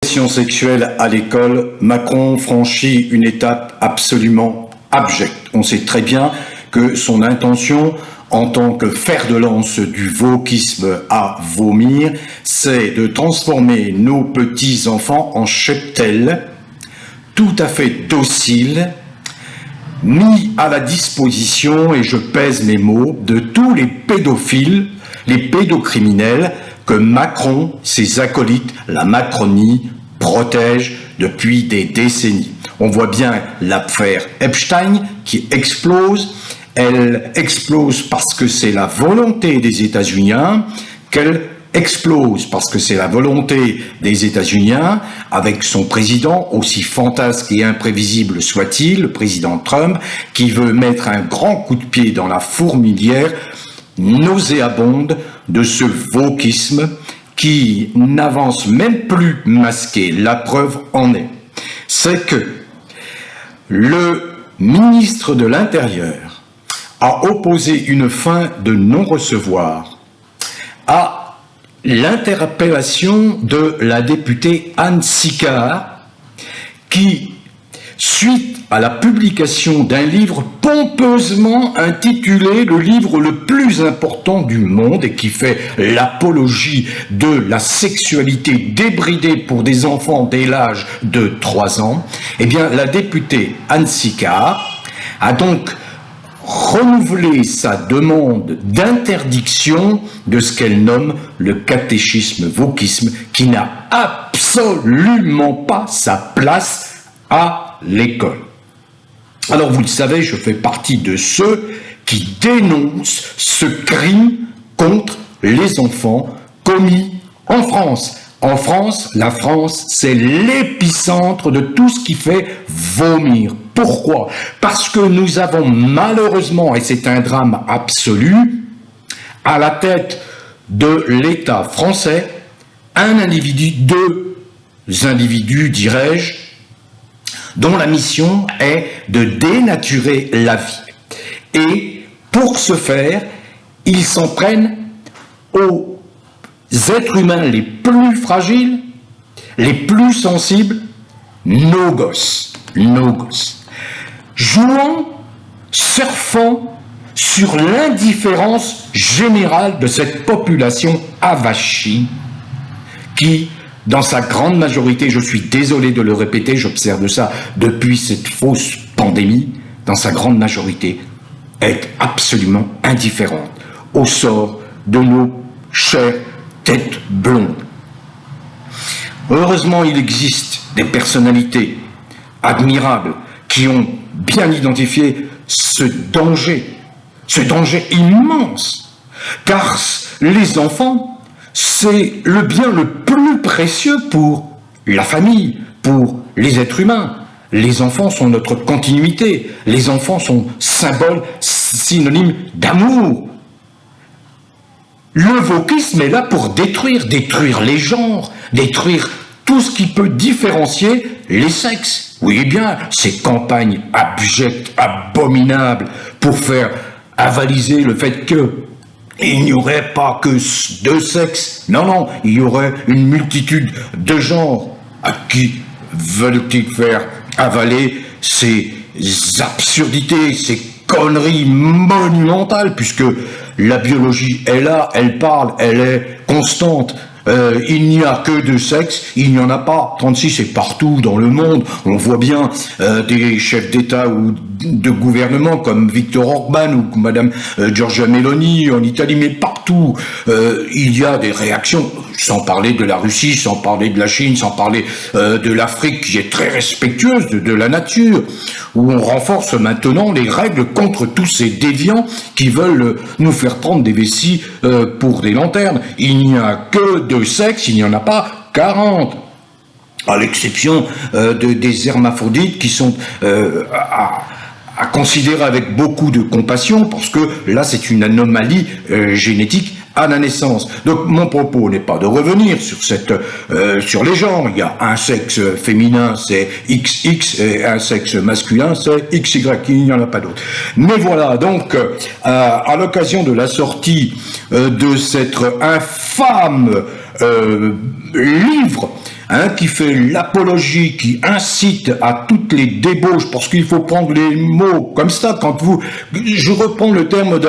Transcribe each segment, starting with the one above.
Sexuelle à l'école, Macron franchit une étape absolument abjecte. On sait très bien que son intention, en tant que fer de lance du wokisme à vomir, c'est de transformer nos petits-enfants en cheptels, tout à fait dociles, mis à la disposition, et je pèse mes mots, de tous les pédophiles, les pédocriminels que Macron, ses acolytes, la Macronie, protègent depuis des décennies. On voit bien l'affaire Epstein qui explose. Elle explose parce que c'est la volonté des États-Unis qu'elle explose parce que c'est la volonté des États-Unis, avec son président, aussi fantasque et imprévisible soit-il, le président Trump, qui veut mettre un grand coup de pied dans la fourmilière nauséabonde de ce wokisme qui n'avance même plus masqué. La preuve en est. C'est que le ministre de l'Intérieur a opposé une fin de non-recevoir à l'interpellation de la députée Anne Sicard qui, suite à la publication d'un livre pompeusement intitulé « Le livre le plus important du monde » et qui fait l'apologie de la sexualité débridée pour des enfants dès l'âge de 3 ans, eh bien la députée Anne Sicard a donc renouvelé sa demande d'interdiction de ce qu'elle nomme le catéchisme wokisme qui n'a absolument pas sa place à l'école. Alors vous le savez, je fais partie de ceux qui dénoncent ce crime contre les enfants commis en France. En France, la France, c'est l'épicentre de tout ce qui fait vomir. Pourquoi? Parce que nous avons malheureusement, et c'est un drame absolu, à la tête de l'État français, deux individus, dirais-je, dont la mission est de dénaturer la vie. Et pour ce faire, ils s'en prennent aux êtres humains les plus fragiles, les plus sensibles, nos gosses, jouant, surfant sur l'indifférence générale de cette population avachie qui, dans sa grande majorité, je suis désolé de le répéter, j'observe ça depuis cette fausse pandémie, dans sa grande majorité, est absolument indifférente au sort de nos chères têtes blondes. Heureusement, il existe des personnalités admirables qui ont bien identifié ce danger immense, car les enfants, c'est le bien le plus précieux pour la famille, pour les êtres humains. Les enfants sont notre continuité. Les enfants sont symboles, synonymes d'amour. Le wokisme est là pour détruire les genres, détruire tout ce qui peut différencier les sexes. Oui, bien, ces campagnes abjectes, abominables, pour faire avaliser le fait que il n'y aurait pas que 2 sexes. Non, il y aurait une multitude de genres. À qui veulent-ils faire avaler ces absurdités, ces conneries monumentales, puisque la biologie est là, elle parle, elle est constante. Il n'y a que 2 sexes, il n'y en a pas 36, c'est partout dans le monde. On voit bien des chefs d'État ou de gouvernement comme Viktor Orban ou Madame Giorgia Meloni en Italie, mais partout il y a des réactions, sans parler de la Russie, sans parler de la Chine, sans parler de l'Afrique qui est très respectueuse de la nature, où on renforce maintenant les règles contre tous ces déviants qui veulent nous faire prendre des vessies pour des lanternes. Il n'y a que 2 sexes, il n'y en a pas 40. À l'exception des hermaphrodites qui sont à considérer avec beaucoup de compassion, parce que là c'est une anomalie génétique à la naissance. Donc mon propos n'est pas de revenir sur les genres. Il y a un sexe féminin, c'est XX, et un sexe masculin, c'est XY, il n'y en a pas d'autre. Mais voilà, donc à l'occasion de la sortie de cet infâme livre hein, qui fait l'apologie, qui incite à toutes les débauches, parce qu'il faut prendre les mots comme ça, quand vous... Je reprends le terme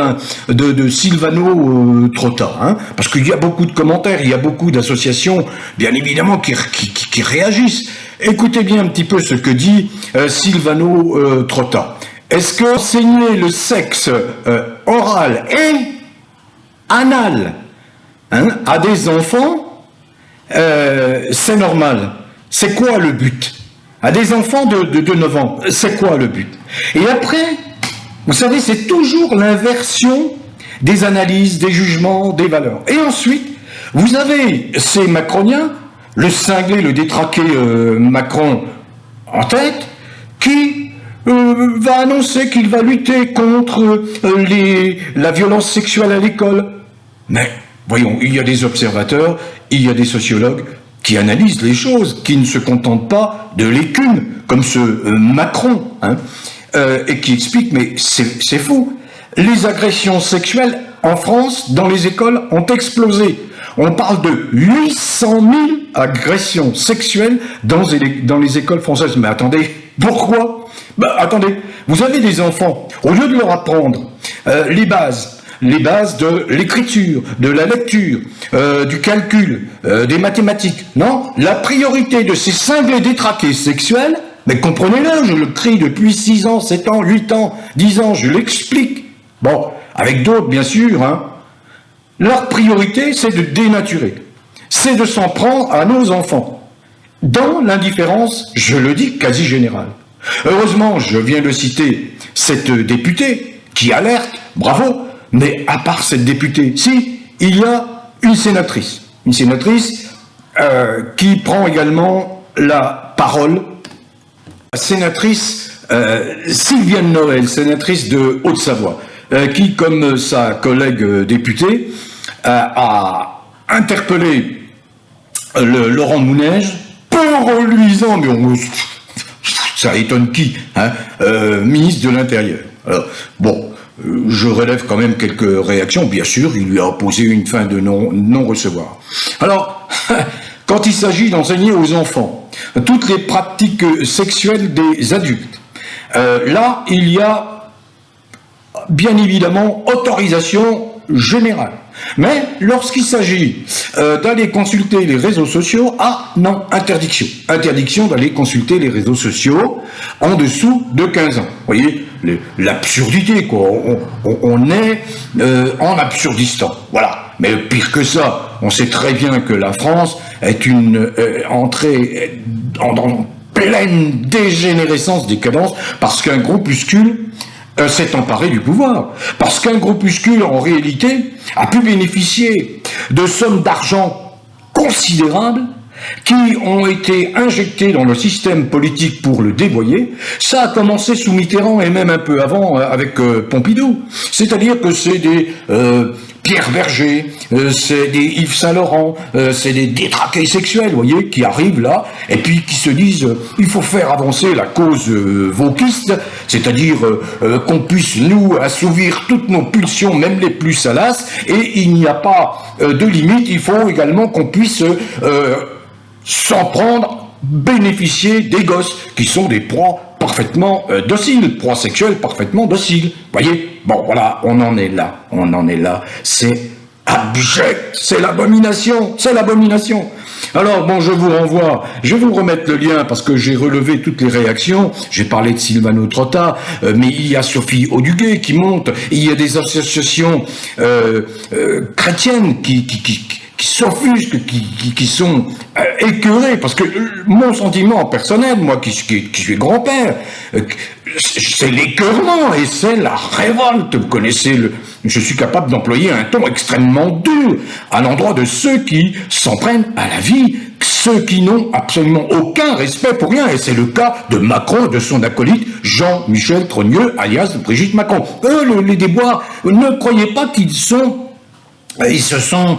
de Silvano Trotta, hein, parce qu'il y a beaucoup de commentaires, il y a beaucoup d'associations, bien évidemment, qui réagissent. Écoutez bien un petit peu ce que dit Silvano Trotta. Est-ce que enseigner le sexe oral et anal, hein, à des enfants, c'est normal? C'est quoi le but? À des enfants de 9 ans, c'est quoi le but? Et après, vous savez, c'est toujours l'inversion des analyses, des jugements, des valeurs. Et ensuite, vous avez ces macroniens, le cinglé, le détraqué Macron en tête, qui va annoncer qu'il va lutter contre la violence sexuelle à l'école. Mais, voyons, il y a des observateurs, il y a des sociologues qui analysent les choses, qui ne se contentent pas de l'écume, comme ce Macron, hein, et qui expliquent, mais c'est fou. Les agressions sexuelles en France, dans les écoles, ont explosé. On parle de 800 000 agressions sexuelles dans les écoles françaises. Mais attendez, pourquoi? Attendez, vous avez des enfants, au lieu de leur apprendre les bases de l'écriture, de la lecture, du calcul, des mathématiques, non? La priorité de ces cinglés détraqués sexuels, mais comprenez-le, je le crie depuis 6 ans, 7 ans, 8 ans, 10 ans, je l'explique. Bon, avec d'autres, bien sûr, hein. Leur priorité, c'est de dénaturer. C'est de s'en prendre à nos enfants. Dans l'indifférence, je le dis, quasi générale. Heureusement, je viens de citer cette députée qui alerte, bravo, mais à part cette députée, si, il y a une sénatrice qui prend également la parole, la sénatrice Sylviane Noël, sénatrice de Haute-Savoie, qui, comme sa collègue députée, a interpellé Laurent Mounège pour lui disant, mais ça étonne qui, hein, ministre de l'Intérieur. Alors, bon, je relève quand même quelques réactions. Bien sûr, il lui a opposé une fin de non-recevoir. Alors, quand il s'agit d'enseigner aux enfants toutes les pratiques sexuelles des adultes, là, il y a bien évidemment autorisation générale. Mais lorsqu'il s'agit d'aller consulter les réseaux sociaux, ah non, interdiction. Interdiction d'aller consulter les réseaux sociaux en dessous de 15 ans. Vous voyez, l'absurdité, quoi. On est en absurdistan. Voilà. Mais pire que ça, on sait très bien que la France est une entrée en pleine dégénérescence, décadence, parce qu'un groupuscule s'est emparé du pouvoir. Parce qu'un groupuscule, en réalité, a pu bénéficier de sommes d'argent considérables qui ont été injectées dans le système politique pour le dévoyer. Ça a commencé sous Mitterrand et même un peu avant avec Pompidou. C'est-à-dire que c'est des Pierre Berger, c'est des Yves Saint-Laurent, c'est des détraqués sexuels, vous voyez, qui arrivent là, et puis qui se disent il faut faire avancer la cause wokiste, c'est-à-dire qu'on puisse, nous, assouvir toutes nos pulsions, même les plus salaces, et il n'y a pas de limite, il faut également qu'on puisse s'en prendre, bénéficier des gosses, qui sont des proies parfaitement dociles, proies sexuelles parfaitement dociles. Voyez, bon voilà, on en est là, c'est abject, c'est l'abomination. Alors bon, je vous renvoie, je vais vous remettre le lien parce que j'ai relevé toutes les réactions, j'ai parlé de Silvano Trotta, mais il y a Sophie Auduguet qui monte, il y a des associations chrétiennes qui s'offusquent, qui sont écœurés, parce que mon sentiment personnel, moi qui suis grand-père, c'est l'écœurement et c'est la révolte. Vous connaissez je suis capable d'employer un ton extrêmement dur à l'endroit de ceux qui s'en prennent à la vie, ceux qui n'ont absolument aucun respect pour rien, et c'est le cas de Macron et de son acolyte Jean-Michel Trogneux, alias Brigitte Macron. Eux, les déboires, ne croyez pas qu'ils sont... Ils se sont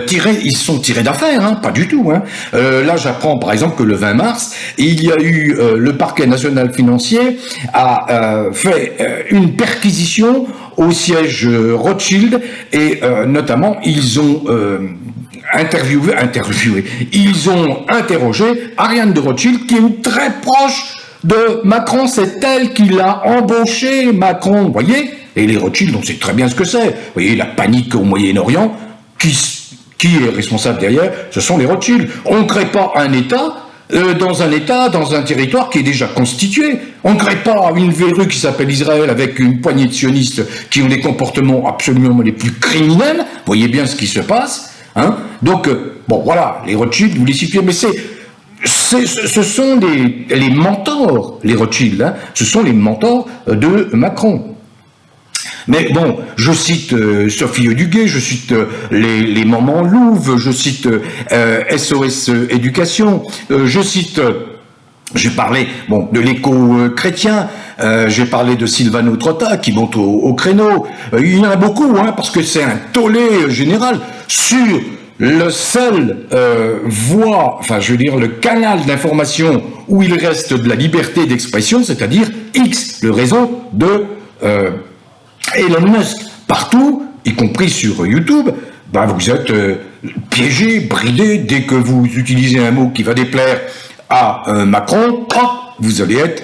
tirés d'affaire, hein, pas du tout. Hein. Là, j'apprends par exemple que le 20 mars, il y a eu le parquet national financier a fait une perquisition au siège Rothschild et notamment ils ont interviewé, ils ont interrogé Ariane de Rothschild, qui est très proche de Macron, c'est elle qui l'a embauché, Macron, vous voyez? Et les Rothschild, on sait très bien ce que c'est. Vous voyez, la panique au Moyen-Orient, qui est responsable derrière? Ce sont les Rothschild. On ne crée pas un État, dans un territoire qui est déjà constitué. On ne crée pas une verrue qui s'appelle Israël avec une poignée de sionistes qui ont des comportements absolument les plus criminels. Vous voyez bien ce qui se passe, hein? Donc, bon, voilà, les Rothschild, vous les situez, mais ce sont les mentors, les Rothschild, hein, ce sont les mentors de Macron. Mais bon, je cite Sophie Duguay, je cite les Mamans Louves, je cite SOS Éducation, j'ai parlé de l'écho chrétien, j'ai parlé de Silvano Trotta qui monte au créneau. Il y en a beaucoup, hein, parce que c'est un tollé général sur le seul le canal d'information où il reste de la liberté d'expression, c'est-à-dire X, le réseau de Elon Musk. Partout, y compris sur YouTube, vous êtes piégé, bridé. Dès que vous utilisez un mot qui va déplaire à Macron, vous allez être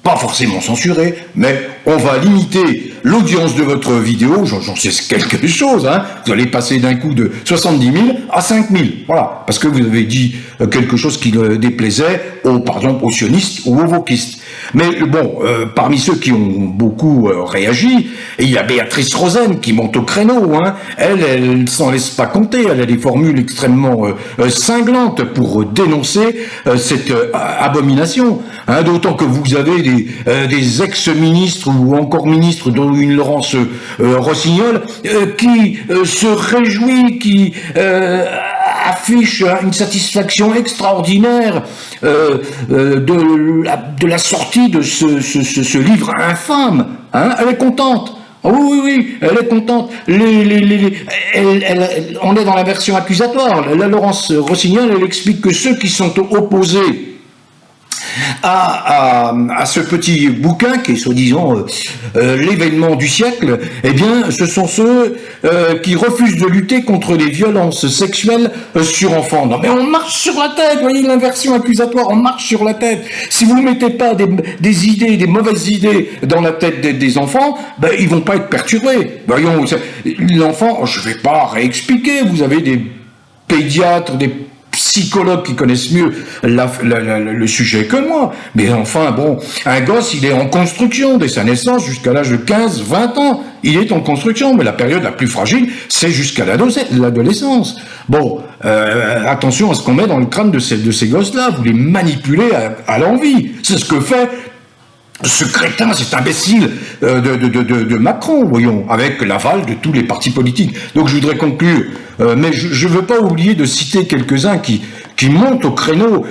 pas forcément censuré, mais on va limiter l'audience de votre vidéo, j'en sais quelque chose, hein. Vous allez passer d'un coup de 70 000 à 5 000, voilà, parce que vous avez dit quelque chose qui déplaisait, par exemple, aux sionistes ou aux wokistes. Mais bon, parmi ceux qui ont beaucoup réagi, il y a Béatrice Rosen qui monte au créneau, hein. Elle s'en laisse pas compter, elle a des formules extrêmement cinglantes pour dénoncer cette abomination, hein, d'autant que vous avez des ex-ministres ou encore ministres, dont une Laurence Rossignol, qui se réjouit, qui affiche une satisfaction extraordinaire de la sortie de ce livre infâme. Hein, elle est contente. Oui, elle est contente. On est dans la version accusatoire. La Laurence Rossignol, elle explique que ceux qui sont opposés à ce petit bouquin qui est soi-disant l'événement du siècle, eh bien, ce sont ceux qui refusent de lutter contre les violences sexuelles sur enfants. Non, mais on marche sur la tête, vous voyez l'inversion accusatoire, on marche sur la tête. Si vous ne mettez pas des idées, des mauvaises idées dans la tête des enfants, ils vont pas être perturbés. Voyons, l'enfant, je vais pas réexpliquer, vous avez des pédiatres, des psychologues qui connaissent mieux le sujet que moi. Mais enfin, bon, un gosse, il est en construction dès sa naissance jusqu'à l'âge de 15, 20 ans. Il est en construction, mais la période la plus fragile, c'est jusqu'à l'adolescence. Bon, attention à ce qu'on met dans le crâne de ces gosses-là. Vous les manipulez à l'envi. C'est ce que fait ce crétin, cet imbécile de Macron, voyons, avec l'aval de tous les partis politiques. Donc je voudrais conclure, mais je ne veux pas oublier de citer quelques-uns qui montent au créneau,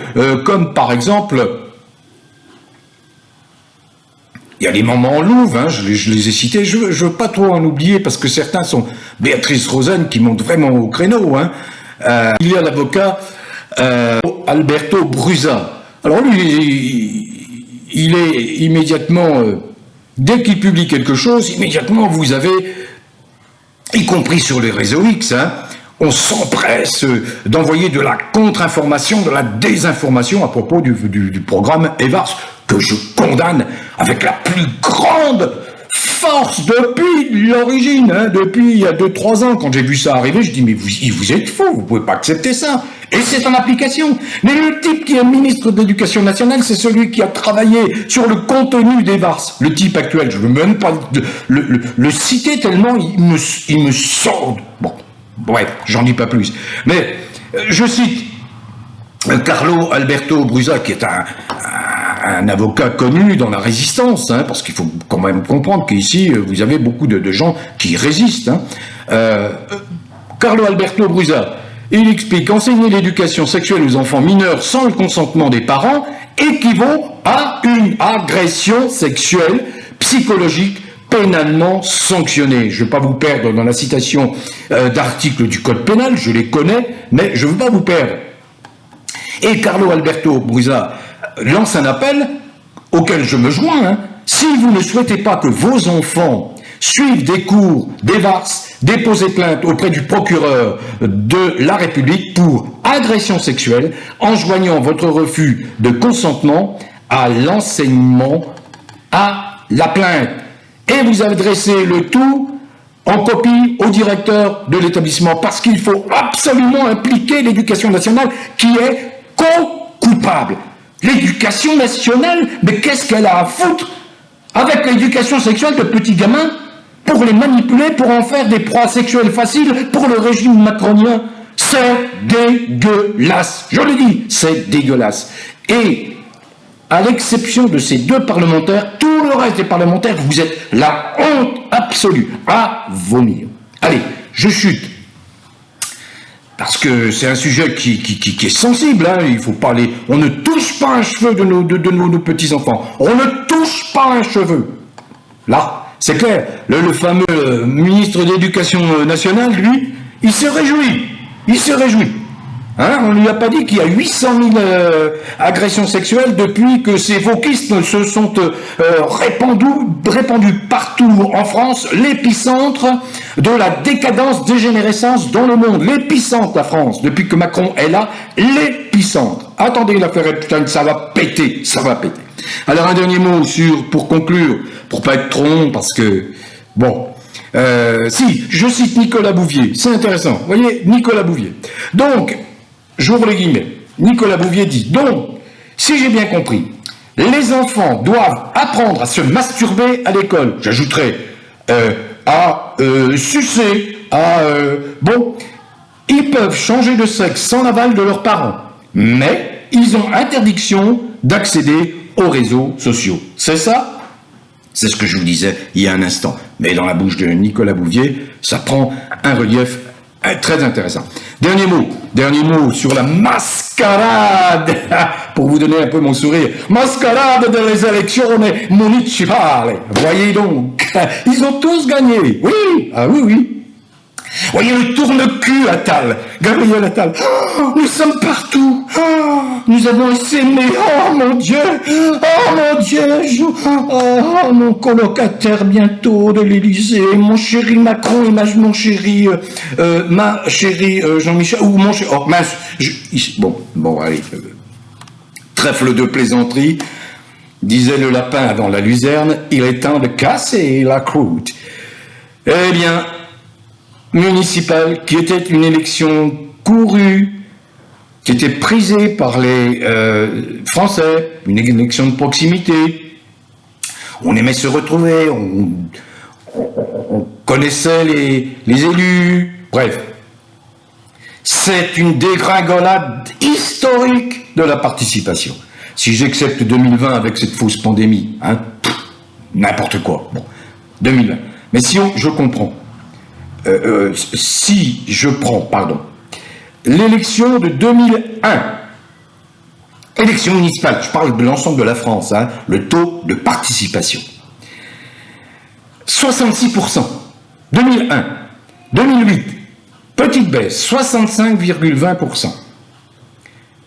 comme par exemple, il y a les Mamans Louves, hein, je les ai cités, je veux pas trop en oublier, parce que certains sont Béatrice Rosen qui monte vraiment au créneau, hein. Il y a l'avocat Alberto Brusa. Alors lui, il est immédiatement, dès qu'il publie quelque chose, immédiatement vous avez, y compris sur les réseaux X, hein, on s'empresse d'envoyer de la contre-information, de la désinformation à propos du programme EVARS, que je condamne avec la plus grande force depuis l'origine, hein, depuis il y a 2-3 ans, quand j'ai vu ça arriver, je dis mais vous êtes fous, vous pouvez pas accepter ça. Et c'est en application. Mais le type qui est ministre de l'Éducation nationale, c'est celui qui a travaillé sur le contenu des VARS. Le type actuel, je ne veux même pas le citer tellement il me sort. Bon, bref, j'en dis pas plus. Mais je cite Carlo Alberto Brusa, qui est un avocat connu dans la résistance, hein, parce qu'il faut quand même comprendre qu'ici, vous avez beaucoup de gens qui résistent. Hein. Carlo Alberto Brusa, il explique qu'enseigner l'éducation sexuelle aux enfants mineurs sans le consentement des parents équivaut à une agression sexuelle psychologique pénalement sanctionnée. Je ne veux pas vous perdre dans la citation d'articles du Code pénal, je les connais, mais je ne veux pas vous perdre. Et Carlo Alberto Brusa lance un appel auquel je me joins. Hein. Si vous ne souhaitez pas que vos enfants suivre des cours, des varses, déposer plainte auprès du procureur de la République pour agression sexuelle, enjoignant votre refus de consentement à l'enseignement à la plainte. Et vous adressez le tout en copie au directeur de l'établissement, parce qu'il faut absolument impliquer l'éducation nationale qui est co-coupable. L'éducation nationale, mais qu'est-ce qu'elle a à foutre avec l'éducation sexuelle de petits gamins pour les manipuler, pour en faire des proies sexuelles faciles pour le régime macronien? C'est dégueulasse. Je le dis, c'est dégueulasse. Et à l'exception de ces deux parlementaires, tout le reste des parlementaires, vous êtes la honte absolue, à vomir. Allez, je chute. Parce que c'est un sujet qui est sensible, hein, il faut pas aller. On ne touche pas un cheveu de nos petits-enfants. On ne touche pas un cheveu. Là, c'est clair. Le fameux ministre de l'Éducation nationale, lui, il se réjouit. Il se réjouit. Hein, on ne lui a pas dit qu'il y a 800 000 agressions sexuelles depuis que ces wokistes se sont répandus partout en France, l'épicentre de la décadence, dégénérescence dans le monde, l'épicentre la France, depuis que Macron est là, l'épicentre. Attendez l'affaire Epstein, ça va péter, ça va péter. Alors un dernier mot pour conclure, pour pas être trop long, parce que, bon... si, je cite Nicolas Bouvier, c'est intéressant, vous voyez, Nicolas Bouvier. Donc, j'ouvre les guillemets, Nicolas Bouvier dit, donc, si j'ai bien compris, les enfants doivent apprendre à se masturber à l'école, j'ajouterais, à sucer, bon, ils peuvent changer de sexe sans l'aval de leurs parents, mais ils ont interdiction d'accéder aux réseaux sociaux. C'est ça ? C'est ce que je vous disais il y a un instant. Mais dans la bouche de Nicolas Bouvier, ça prend un relief très intéressant. Dernier mot sur la mascarade, pour vous donner un peu mon sourire. Mascarade des élections municipales. Voyez donc, ils ont tous gagné. Oui, ah oui, oui. Voyez le tourne-cul Attal, Gabriel Attal. Oh, nous sommes partout. Oh, nous avons essaimé. Oh mon Dieu. Oh mon Dieu. Oh mon colocataire bientôt de l'Élysée. Mon chéri Macron et mon chéri Jean-Michel. Ou mon chéri. Oh mince. Bon, allez. Trèfle de plaisanterie. Disait le lapin avant la luzerne. Il est temps de casser la croûte. Eh bien, municipale, qui était une élection courue, qui était prisée par les Français, une élection de proximité. On aimait se retrouver, on connaissait les élus, bref. C'est une dégringolade historique de la participation. Si j'accepte 2020 avec cette fausse pandémie, hein, n'importe quoi, bon, 2020. Mais si je comprends, si je prends, l'élection de 2001, élection municipale, je parle de l'ensemble de la France, hein, le taux de participation. 66%, 2001, 2008, petite baisse, 65,20%.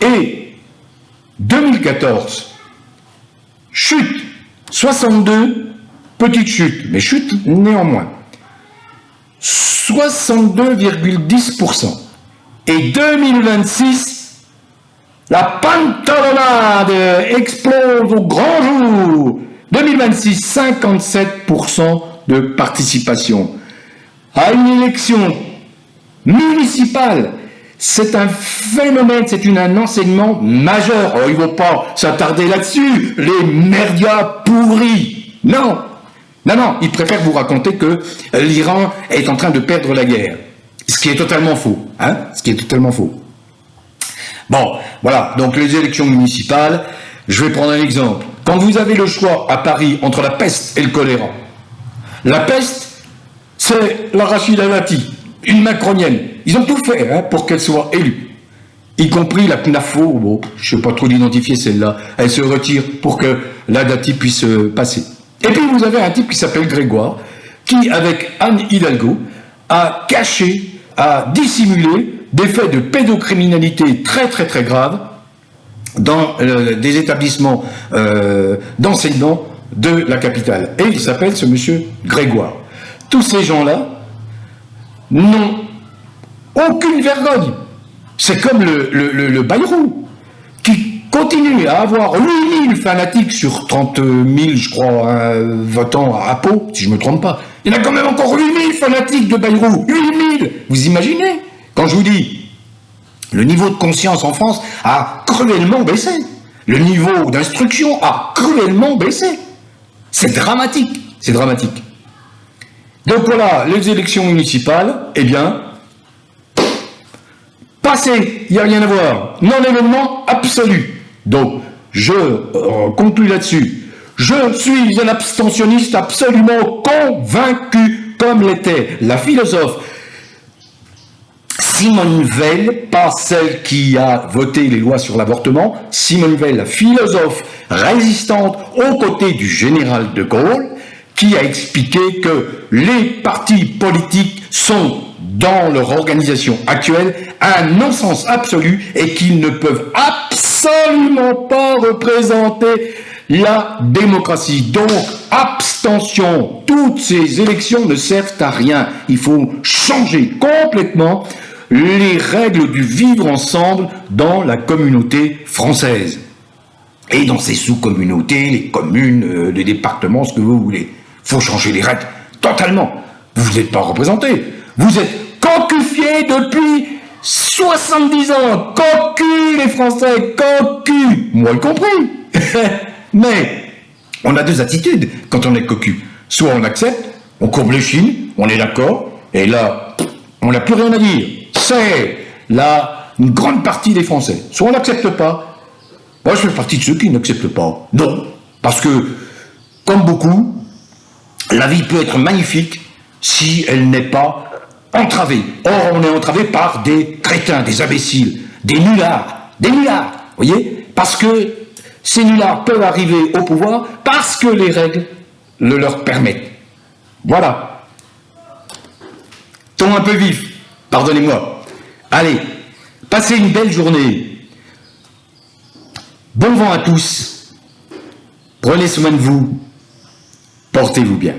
Et 2014, chute, 62, petite chute, mais chute néanmoins. 62,10%. Et 2026, la pantalonnade explose au grand jour. 2026, 57% de participation. À une élection municipale, c'est un phénomène, c'est un enseignement majeur. Oh, il ne faut pas s'attarder là-dessus, les merdias pourris. Non. Non, il préfère vous raconter que l'Iran est en train de perdre la guerre. Ce qui est totalement faux. Hein, ce qui est totalement faux. Bon, voilà. Donc les élections municipales, je vais prendre un exemple. Quand vous avez le choix à Paris entre la peste et le choléra, la peste, c'est la Rachida Dati, une macronienne. Ils ont tout fait hein, pour qu'elle soit élue. Y compris la CNAFO, bon, je ne sais pas trop l'identifier celle-là. Elle se retire pour que la Dati puisse passer. Et puis vous avez un type qui s'appelle Grégoire, qui, avec Anne Hidalgo, a caché, a dissimulé des faits de pédocriminalité très très très graves dans des établissements d'enseignement de la capitale. Et il s'appelle ce monsieur Grégoire. tous ces gens-là n'ont aucune vergogne. C'est comme le Bayrou, qui continue à avoir 8000 fanatiques sur 30 000, je crois, votants à Pau, si je ne me trompe pas. Il y en a quand même encore 8000 fanatiques de Bayrou. 8000. Vous imaginez? Quand je vous dis, le niveau de conscience en France a cruellement baissé. Le niveau d'instruction a cruellement baissé. C'est dramatique. C'est dramatique. Donc voilà, les élections municipales, eh bien, passé, il n'y a rien à voir. Non-événement absolu. Donc, je conclus là-dessus. Je suis un abstentionniste absolument convaincu, comme l'était la philosophe Simone Veil, pas celle qui a voté les lois sur l'avortement, Simone Veil, la philosophe résistante aux côtés du général de Gaulle, qui a expliqué que les partis politiques sont, dans leur organisation actuelle, un non-sens absolu et qu'ils ne peuvent absolument pas représenter la démocratie. Donc, abstention. Toutes ces élections ne servent à rien. Il faut changer complètement les règles du vivre ensemble dans la communauté française. Et dans ces sous-communautés, les communes, les départements, ce que vous voulez. Il faut changer les règles totalement. Vous n'êtes pas représentés. Vous êtes cocufiés depuis 70 ans. Cocus, les Français, cocus. Moi y compris. Mais on a deux attitudes quand on est cocu. Soit on accepte, on courbe les chines, on est d'accord, et là, on n'a plus rien à dire. C'est là une grande partie des Français. Soit on n'accepte pas. Moi, je fais partie de ceux qui n'acceptent pas. Non. Parce que, comme beaucoup, la vie peut être magnifique si elle n'est pas entravée. Or, on est entravé par des crétins, des imbéciles, des nullards. Des nullards, vous voyez? Parce que ces nullards peuvent arriver au pouvoir parce que les règles le leur permettent. Voilà. Ton un peu vif, pardonnez-moi. Allez, passez une belle journée. Bon vent à tous. Prenez soin de vous. Portez-vous bien.